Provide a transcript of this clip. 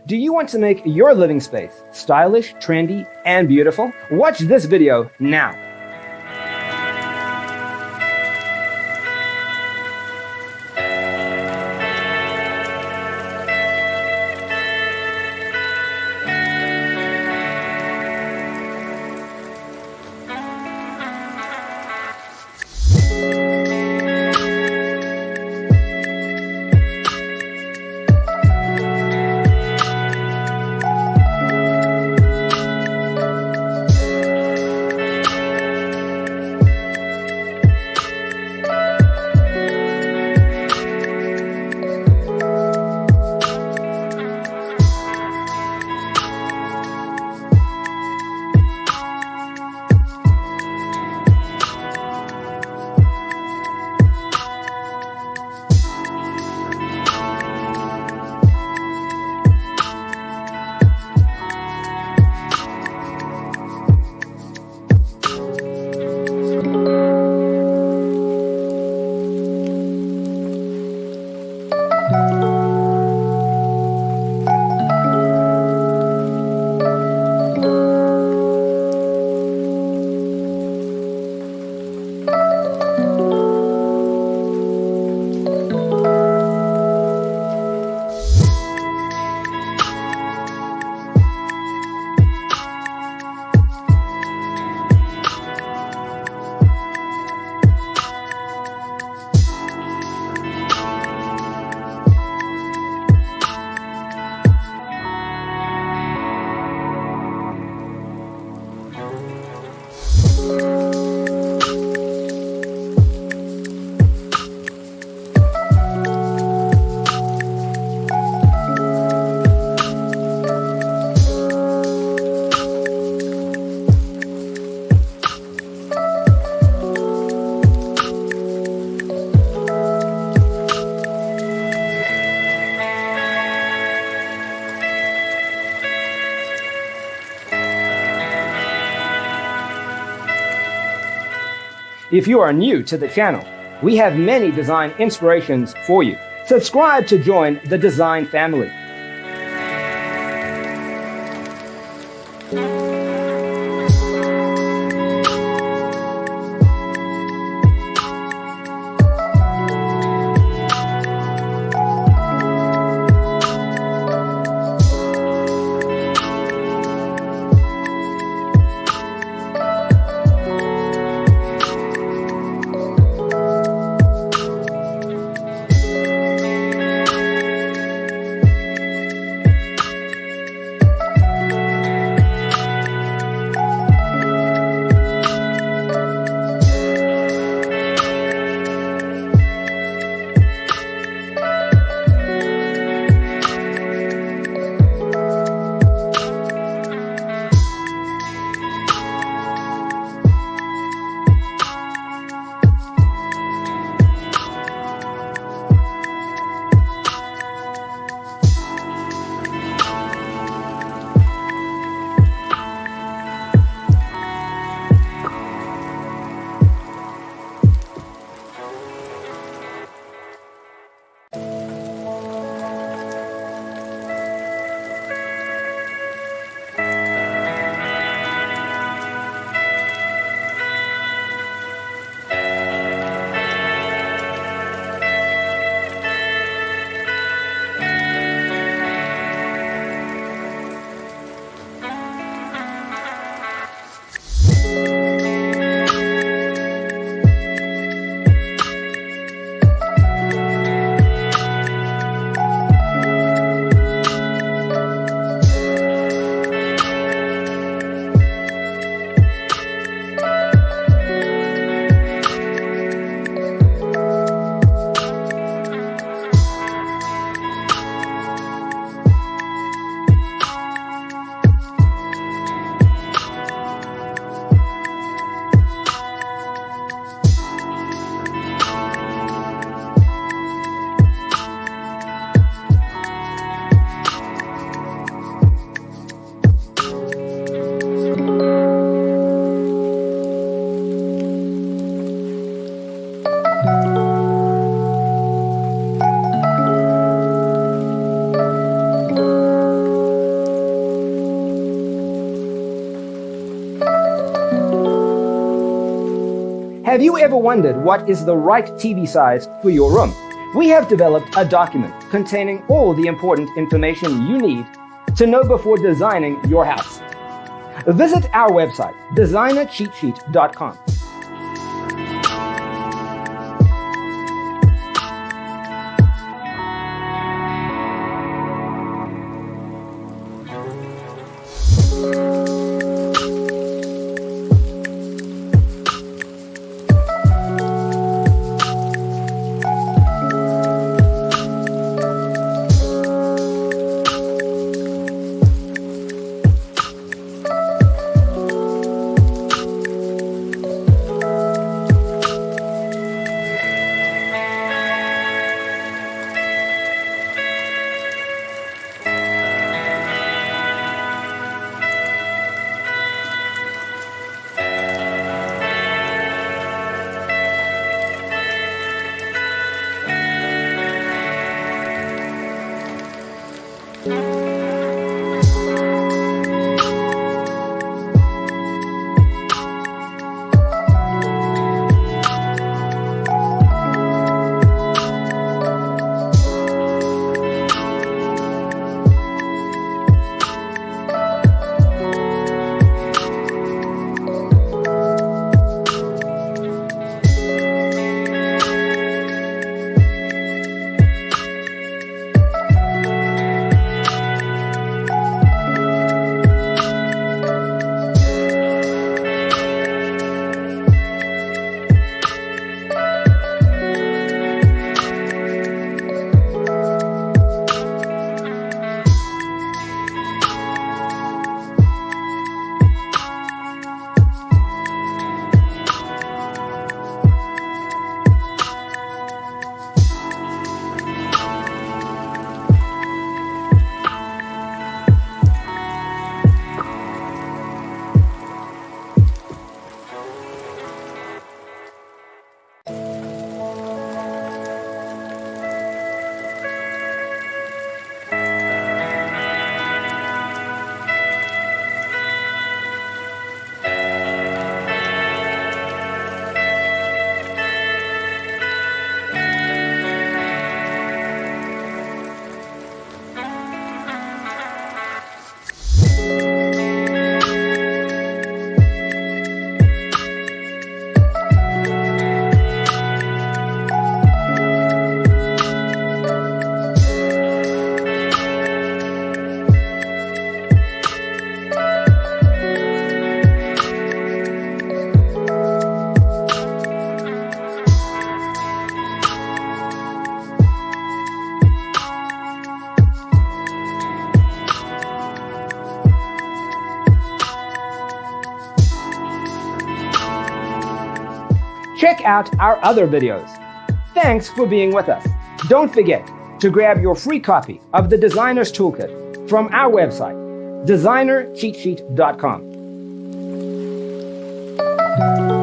Do you want to make your living space stylish, trendy, and beautiful? Watch this video now. If you are new to the channel, we have many design inspirations for you. Subscribe to join the design family. Have you ever wondered what is the right TV size for your room? We have developed a document containing all the important information you need to know before designing your house. Visit our website, designercheatsheet.com. Check out our other videos. Thanks for being with us. Don't forget to grab your free copy of the Designer's Toolkit from our website, designercheatsheet.com.